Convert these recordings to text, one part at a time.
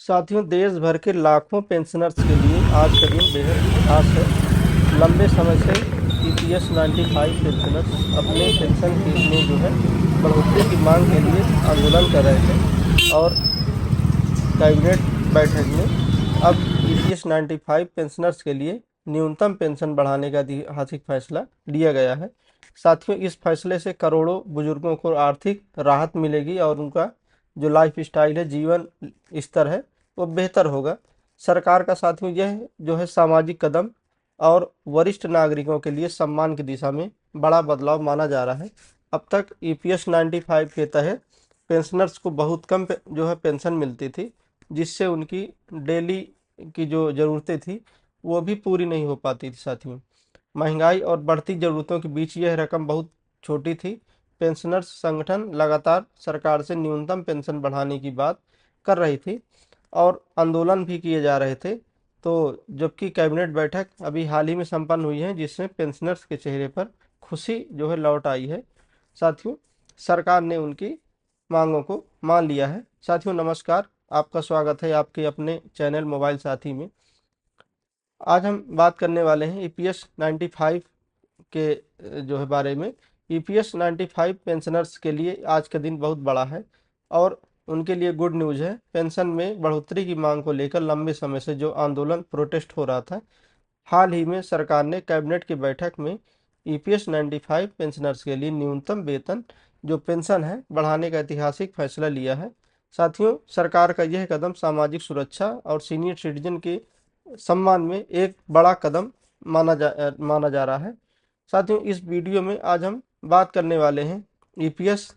साथियों, देश भर के लाखों पेंशनर्स के लिए आज का दिन बेहद खास है। लंबे समय से ईपीएस 95 पेंशनर्स अपने पेंशन में जो है बढ़ोतरी की मांग के लिए आंदोलन कर रहे थे और कैबिनेट बैठक में अब ईपीएस 95 पेंशनर्स के लिए न्यूनतम पेंशन बढ़ाने का ऐतिहासिक फैसला लिया गया है। साथियों, इस फैसले से करोड़ों बुजुर्गों को आर्थिक राहत मिलेगी और उनका जो लाइफ स्टाइल है, जीवन स्तर है, वो बेहतर होगा। सरकार का साथियों यह जो है सामाजिक कदम और वरिष्ठ नागरिकों के लिए सम्मान की दिशा में बड़ा बदलाव माना जा रहा है। अब तक ईपीएस 95 के तहत पेंशनर्स को बहुत कम जो है पेंशन मिलती थी, जिससे उनकी डेली की जो ज़रूरतें थी वो भी पूरी नहीं हो पाती थी। साथियों, महंगाई और बढ़ती ज़रूरतों के बीच यह रकम बहुत छोटी थी। पेंशनर्स संगठन लगातार सरकार से न्यूनतम पेंशन बढ़ाने की बात कर रही थी और आंदोलन भी किए जा रहे थे। तो जबकि कैबिनेट बैठक अभी हाल ही में संपन्न हुई है, जिसमें पेंशनर्स के चेहरे पर खुशी जो है लौट आई है। साथियों, सरकार ने उनकी मांगों को मान लिया है। साथियों नमस्कार, आपका स्वागत है आपके अपने चैनल मोबाइल साथी में। आज हम बात करने वाले हैं ईपीएस 95 के जो है बारे में। ईपीएस 95 पेंशनर्स के लिए आज का दिन बहुत बड़ा है और उनके लिए गुड न्यूज़ है। पेंशन में बढ़ोतरी की मांग को लेकर लंबे समय से जो आंदोलन प्रोटेस्ट हो रहा था, हाल ही में सरकार ने कैबिनेट की बैठक में ईपीएस 95 पेंशनर्स के लिए न्यूनतम वेतन जो पेंशन है बढ़ाने का ऐतिहासिक फैसला लिया है। साथियों, सरकार का यह कदम सामाजिक सुरक्षा और सीनियर सिटीजन के सम्मान में एक बड़ा कदम माना जा रहा है। साथियों, इस वीडियो में आज हम बात करने वाले हैं ईपीएस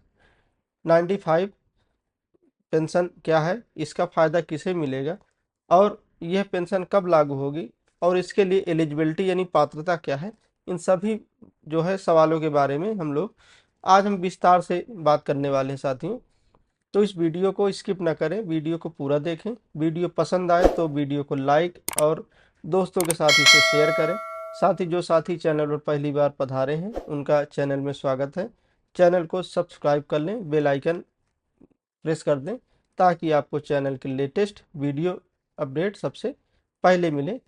95 पेंशन क्या है, इसका फ़ायदा किसे मिलेगा और यह पेंशन कब लागू होगी और इसके लिए एलिजिबिलिटी यानी पात्रता क्या है। इन सभी जो है सवालों के बारे में आज हम विस्तार से बात करने वाले हैं। साथियों, तो इस वीडियो को स्किप ना करें, वीडियो को पूरा देखें। वीडियो पसंद आए तो वीडियो को लाइक और दोस्तों के साथ इसे शेयर करें। साथ ही जो साथी चैनल पर पहली बार पधारे हैं उनका चैनल में स्वागत है। चैनल को सब्सक्राइब कर लें, बेल आइकन प्रेस कर दें ताकि आपको चैनल के लेटेस्ट वीडियो अपडेट सबसे पहले मिले।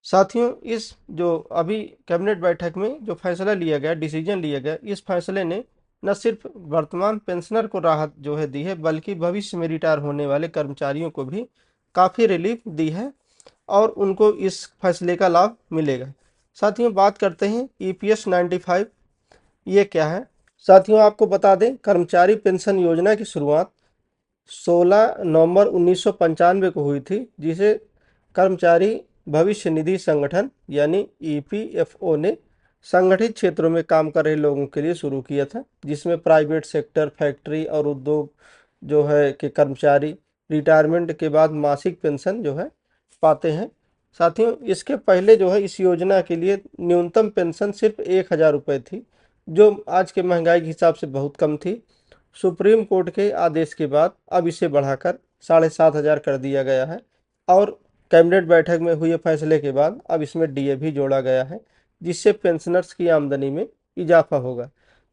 साथियों, इस जो अभी कैबिनेट बैठक में जो फैसला लिया गया, डिसीजन लिया गया, इस फैसले ने न सिर्फ वर्तमान पेंशनर को राहत जो है दी है, बल्कि भविष्य में रिटायर होने वाले कर्मचारियों को भी काफ़ी रिलीफ दी है और उनको इस फैसले का लाभ मिलेगा। साथियों, बात करते हैं ईपीएस 95 ये क्या है। साथियों, आपको बता दें, कर्मचारी पेंशन योजना की शुरुआत 16 नवंबर 1995 को हुई थी, जिसे कर्मचारी भविष्य निधि संगठन यानी ईपीएफओ ने संगठित क्षेत्रों में काम कर रहे लोगों के लिए शुरू किया था, जिसमें प्राइवेट सेक्टर, फैक्ट्री और उद्योग जो है कि कर्मचारी रिटायरमेंट के बाद मासिक पेंशन जो है पाते हैं। साथियों, इसके पहले जो है इस योजना के लिए न्यूनतम पेंशन सिर्फ 1000 रुपये थी, जो आज के महंगाई के हिसाब से बहुत कम थी। सुप्रीम कोर्ट के आदेश के बाद अब इसे बढ़ाकर 7500 कर दिया गया है और कैबिनेट बैठक में हुए फैसले के बाद अब इसमें डीए भी जोड़ा गया है, जिससे पेंशनर्स की आमदनी में इजाफा होगा।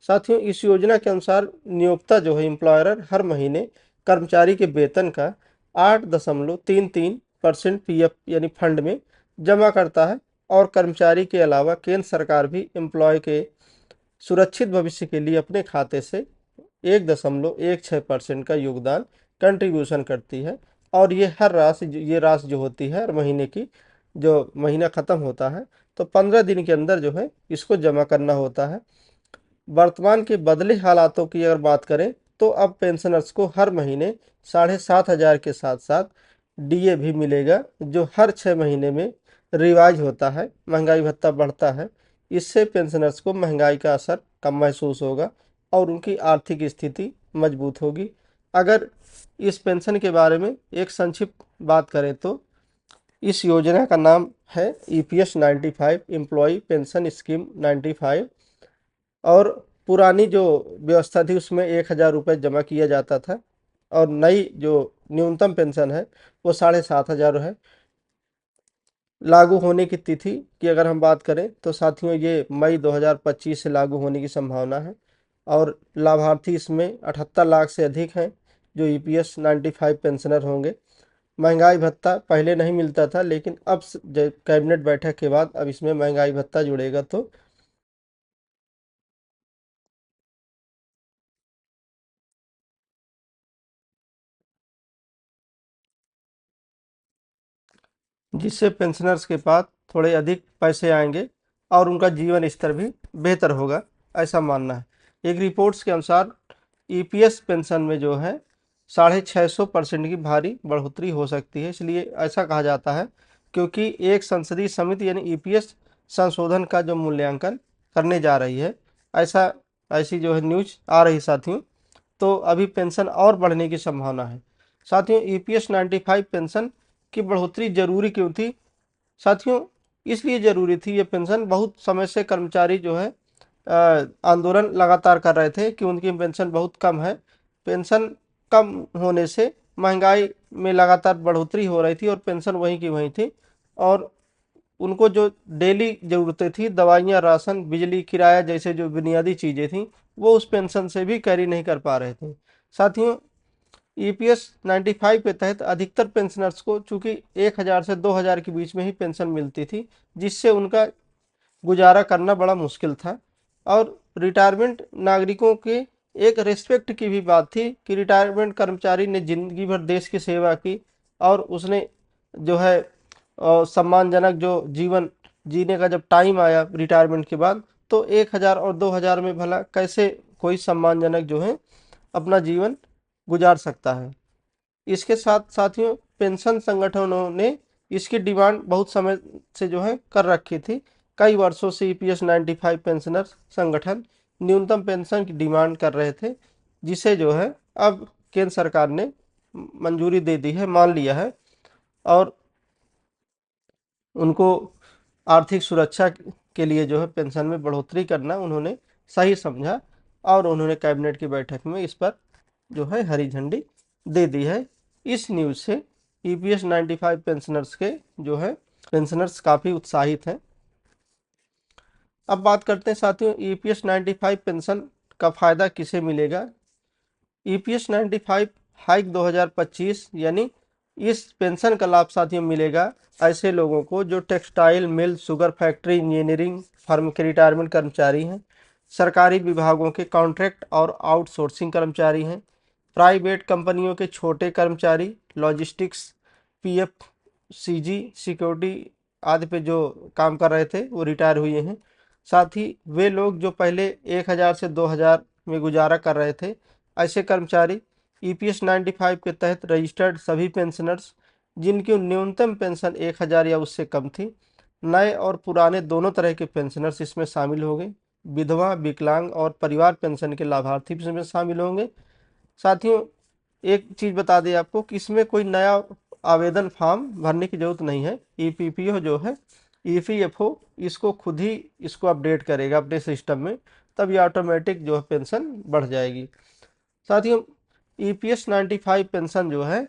साथियों, इस योजना के अनुसार नियोक्ता जो है एम्प्लॉयर हर महीने कर्मचारी के वेतन का 8.33% पीएफ यानी फंड में जमा करता है और कर्मचारी के अलावा केंद्र सरकार भी एम्प्लॉय के सुरक्षित भविष्य के लिए अपने खाते से 1.16% का योगदान कंट्रीब्यूशन करती है। और ये राशि जो होती है हर महीने की, जो महीना ख़त्म होता है तो 15 दिन के अंदर जो है इसको जमा करना होता है। वर्तमान के बदले हालातों की अगर बात करें तो अब पेंशनर्स को हर महीने 7500 के साथ साथ डीए भी मिलेगा, जो हर 6 महीने में रिवाइज होता है। महंगाई भत्ता बढ़ता है, इससे पेंशनर्स को महंगाई का असर कम महसूस होगा और उनकी आर्थिक स्थिति मजबूत होगी। अगर इस पेंशन के बारे में एक संक्षिप्त बात करें तो इस योजना का नाम है ईपीएस 95 एम्प्लॉय पेंशन स्कीम 95 और पुरानी जो व्यवस्था थी उसमें 1000 रुपये जमा किया जाता था और नई जो न्यूनतम पेंशन है वो 7500 है। लागू होने की तिथि की अगर हम बात करें तो साथियों ये मई 2025 से लागू होने की संभावना है और लाभार्थी इसमें 78 लाख से अधिक हैं। जो ईपीएस 95 पेंशनर होंगे। महंगाई भत्ता पहले नहीं मिलता था, लेकिन अब कैबिनेट बैठक के बाद अब इसमें महंगाई भत्ता जुड़ेगा। तो जिससे पेंशनर्स के पास थोड़े अधिक पैसे आएंगे और उनका जीवन स्तर भी बेहतर होगा, ऐसा मानना है। एक रिपोर्ट्स के अनुसार ईपीएस पेंशन में जो है 650% की भारी बढ़ोतरी हो सकती है। इसलिए ऐसा कहा जाता है क्योंकि एक संसदीय समिति यानी ईपीएस संशोधन का जो मूल्यांकन करने जा रही है, ऐसा ऐसी जो है न्यूज आ रही साथियों। तो अभी पेंशन और बढ़ने की संभावना है। साथियों, ईपीएस 95 पेंशन की बढ़ोतरी जरूरी क्यों थी? साथियों, इसलिए जरूरी थी ये पेंशन, बहुत समय से कर्मचारी जो है आंदोलन लगातार कर रहे थे कि उनकी पेंशन बहुत कम है। पेंशन कम होने से महंगाई में लगातार बढ़ोतरी हो रही थी और पेंशन वहीं की वहीं थी, और उनको जो डेली ज़रूरतें थी, दवाइयाँ, राशन, बिजली, किराया जैसे जो बुनियादी चीज़ें थीं, वो उस पेंशन से भी कैरी नहीं कर पा रहे थे। साथियों, ईपीएस 95 के तहत अधिकतर पेंशनर्स को चूंकि 1000 से 2000 के बीच में ही पेंशन मिलती थी, जिससे उनका गुजारा करना बड़ा मुश्किल था। और रिटायरमेंट नागरिकों के एक रिस्पेक्ट की भी बात थी कि रिटायरमेंट कर्मचारी ने जिंदगी भर देश की सेवा की और उसने जो है सम्मानजनक जो जीवन जीने का जब टाइम आया रिटायरमेंट के बाद, तो 1000 और 2000 में भला कैसे कोई सम्मानजनक जो है अपना जीवन गुजार सकता है। इसके साथ साथियों, पेंशन संगठनों ने इसकी डिमांड बहुत समय से जो है कर रखी थी। कई वर्षों से ईपीएस 95 पेंशनर संगठन न्यूनतम पेंशन की डिमांड कर रहे थे, जिसे जो है अब केंद्र सरकार ने मंजूरी दे दी है, मान लिया है। और उनको आर्थिक सुरक्षा के लिए जो है पेंशन में बढ़ोतरी करना उन्होंने सही समझा, और उन्होंने कैबिनेट की बैठक में इस पर जो है हरी झंडी दे दी है। इस न्यूज़ से ईपीएस 95 पेंशनर्स के जो है पेंशनर्स काफ़ी उत्साहित हैं। अब बात करते हैं साथियों, ईपीएस 95 पेंशन का फ़ायदा किसे मिलेगा। ईपीएस 95 हाइक 2025 यानी इस पेंशन का लाभ साथियों मिलेगा ऐसे लोगों को जो textile mill, sugar factory, engineering firm के रिटायरमेंट कर्मचारी हैं, सरकारी विभागों के कॉन्ट्रैक्ट और आउटसोर्सिंग कर्मचारी हैं, प्राइवेट कंपनियों के छोटे कर्मचारी, लॉजिस्टिक्स, पीएफ, सीजी, सिक्योरिटी आदि पे जो काम कर रहे थे वो रिटायर हुए हैं। साथ ही वे लोग जो पहले 1000 से 2000 में गुजारा कर रहे थे, ऐसे कर्मचारी, ईपीएस 95 के तहत रजिस्टर्ड सभी पेंशनर्स जिनकी न्यूनतम पेंशन 1000 या उससे कम थी, नए और पुराने दोनों तरह के पेंशनर्स इसमें शामिल होंगे। विधवा, विकलांग और परिवार पेंशन के लाभार्थी इसमें शामिल होंगे। साथियों, एक चीज़ बता दें आपको कि इसमें कोई नया आवेदन फॉर्म भरने की जरूरत नहीं है। ईपीपीओ जो है, ईपीएफओ इसको खुद ही इसको अपडेट करेगा अपने सिस्टम में, तब ये ऑटोमेटिक जो है पेंशन बढ़ जाएगी। साथियों, ईपीएस 95 पेंशन जो है,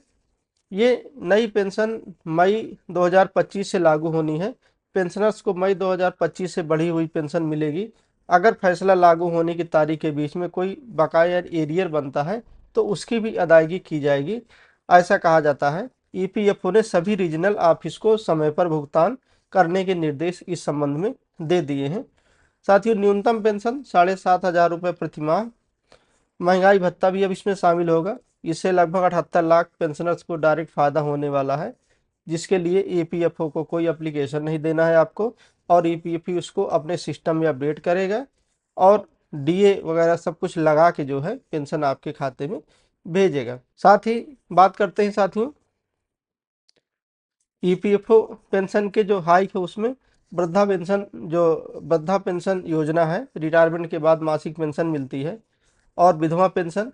ये नई पेंशन मई 2025 से लागू होनी है। पेंशनर्स को मई 2025 से बढ़ी हुई पेंशन मिलेगी। अगर फैसला लागू होने की तारीख के बीच में कोई बकाया एरियर बनता है तो उसकी भी अदायगी की जाएगी, ऐसा कहा जाता है। ईपीएफओ ने सभी रीजनल ऑफिस को समय पर भुगतान करने के निर्देश इस संबंध में दे दिए हैं। साथियों, न्यूनतम पेंशन 7500 रुपये प्रति माह। महंगाई भत्ता भी अब इसमें शामिल होगा। इससे लगभग 78 लाख पेंशनर्स को डायरेक्ट फायदा होने वाला है, जिसके लिए ईपीएफओ को कोई एप्लीकेशन नहीं देना है आपको, और ईपीएफओ उसको अपने सिस्टम में अपडेट करेगा और डीए वगैरह सब कुछ लगा के जो है पेंशन आपके खाते में भेजेगा। साथ ही बात करते हैं साथियों, ईपीएफओ पेंशन के जो हाइक है उसमें वृद्धा पेंशन योजना है, रिटायरमेंट के बाद मासिक पेंशन मिलती है। और विधवा पेंशन,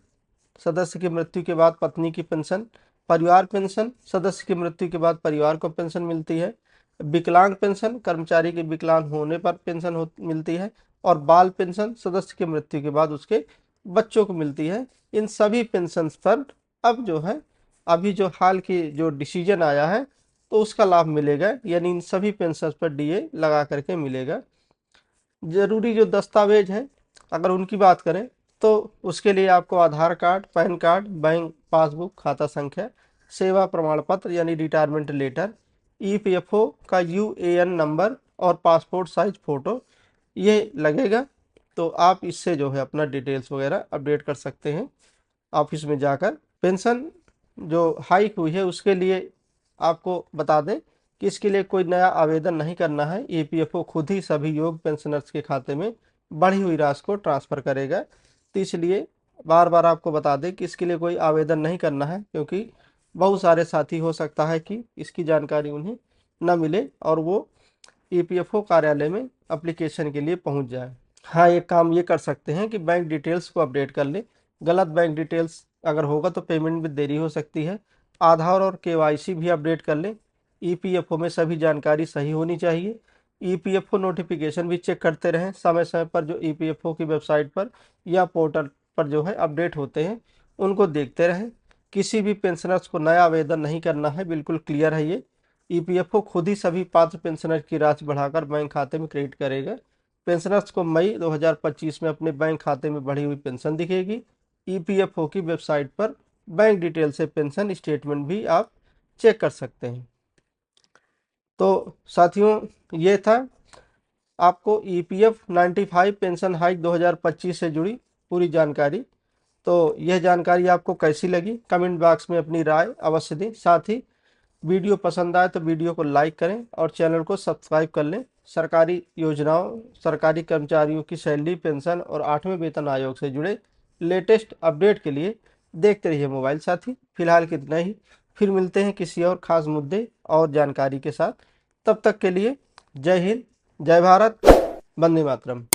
सदस्य की मृत्यु के बाद पत्नी की पेंशन। परिवार पेंशन, सदस्य की मृत्यु के बाद परिवार को पेंशन मिलती है। विकलांग पेंशन, कर्मचारी के विकलांग होने पर पेंशन मिलती है। और बाल पेंशन, सदस्य की मृत्यु के बाद उसके बच्चों को मिलती है। इन सभी पेंशन पर अब जो है अभी जो हाल की जो डिसीजन आया है तो उसका लाभ मिलेगा, यानी इन सभी पेंशन पर डीए लगा करके मिलेगा। जरूरी जो दस्तावेज है, अगर उनकी बात करें तो उसके लिए आपको Aadhaar card, PAN card, bank passbook, खाता संख्या, सेवा प्रमाण पत्र यानी रिटायरमेंट लेटर, ईपीएफओ का यूएएन नंबर और पासपोर्ट साइज फ़ोटो ये लगेगा। तो आप इससे जो है अपना डिटेल्स वगैरह अपडेट कर सकते हैं ऑफिस में जाकर। पेंशन जो हाइक हुई है उसके लिए आपको बता दें कि इसके लिए कोई नया आवेदन नहीं करना है। ईपीएफओ खुद ही सभी योग्य पेंशनर्स के खाते में बढ़ी हुई राशि को ट्रांसफ़र करेगा। तो इसलिए बार बार आपको बता दें कि इसके लिए कोई आवेदन नहीं करना है, क्योंकि बहुत सारे साथी हो सकता है कि इसकी जानकारी उन्हें न मिले और वो ईपीएफओ कार्यालय में एप्लीकेशन के लिए पहुंच जाए। हाँ, एक काम ये कर सकते हैं कि बैंक डिटेल्स को अपडेट कर लें। गलत बैंक डिटेल्स अगर होगा तो पेमेंट में देरी हो सकती है। आधार और केवाईसी भी अपडेट कर लें। ईपीएफओ में सभी जानकारी सही होनी चाहिए। ईपीएफओ नोटिफिकेशन भी चेक करते रहें समय समय पर, जो ईपीएफओ की वेबसाइट पर या पोर्टल पर जो है अपडेट होते हैं उनको देखते रहें। किसी भी पेंशनर्स को नया आवेदन नहीं करना है, बिल्कुल क्लियर है ये। ईपीएफओ खुद ही सभी पात्र पेंशनर की राशि बढ़ाकर बैंक खाते में क्रेडिट करेगा। पेंशनर्स को मई 2025 में अपने बैंक खाते में बढ़ी हुई पेंशन दिखेगी। ईपीएफओ की वेबसाइट पर बैंक डिटेल से पेंशन स्टेटमेंट भी आप चेक कर सकते हैं। तो साथियों, ये था आपको ईपीएफ 95 पेंशन हाइक 2025 से जुड़ी पूरी जानकारी। तो यह जानकारी आपको कैसी लगी कमेंट बॉक्स में अपनी राय अवश्य दें। साथ ही वीडियो पसंद आए तो वीडियो को लाइक करें और चैनल को सब्सक्राइब कर लें। सरकारी योजनाओं, सरकारी कर्मचारियों की सैलरी, पेंशन और 8वें वेतन आयोग से जुड़े लेटेस्ट अपडेट के लिए देखते रहिए मोबाइल साथी। फिलहाल के इतना ही, फिर मिलते हैं किसी और खास मुद्दे और जानकारी के साथ। तब तक के लिए जय हिंद, जय भारत, वंदे मातरम।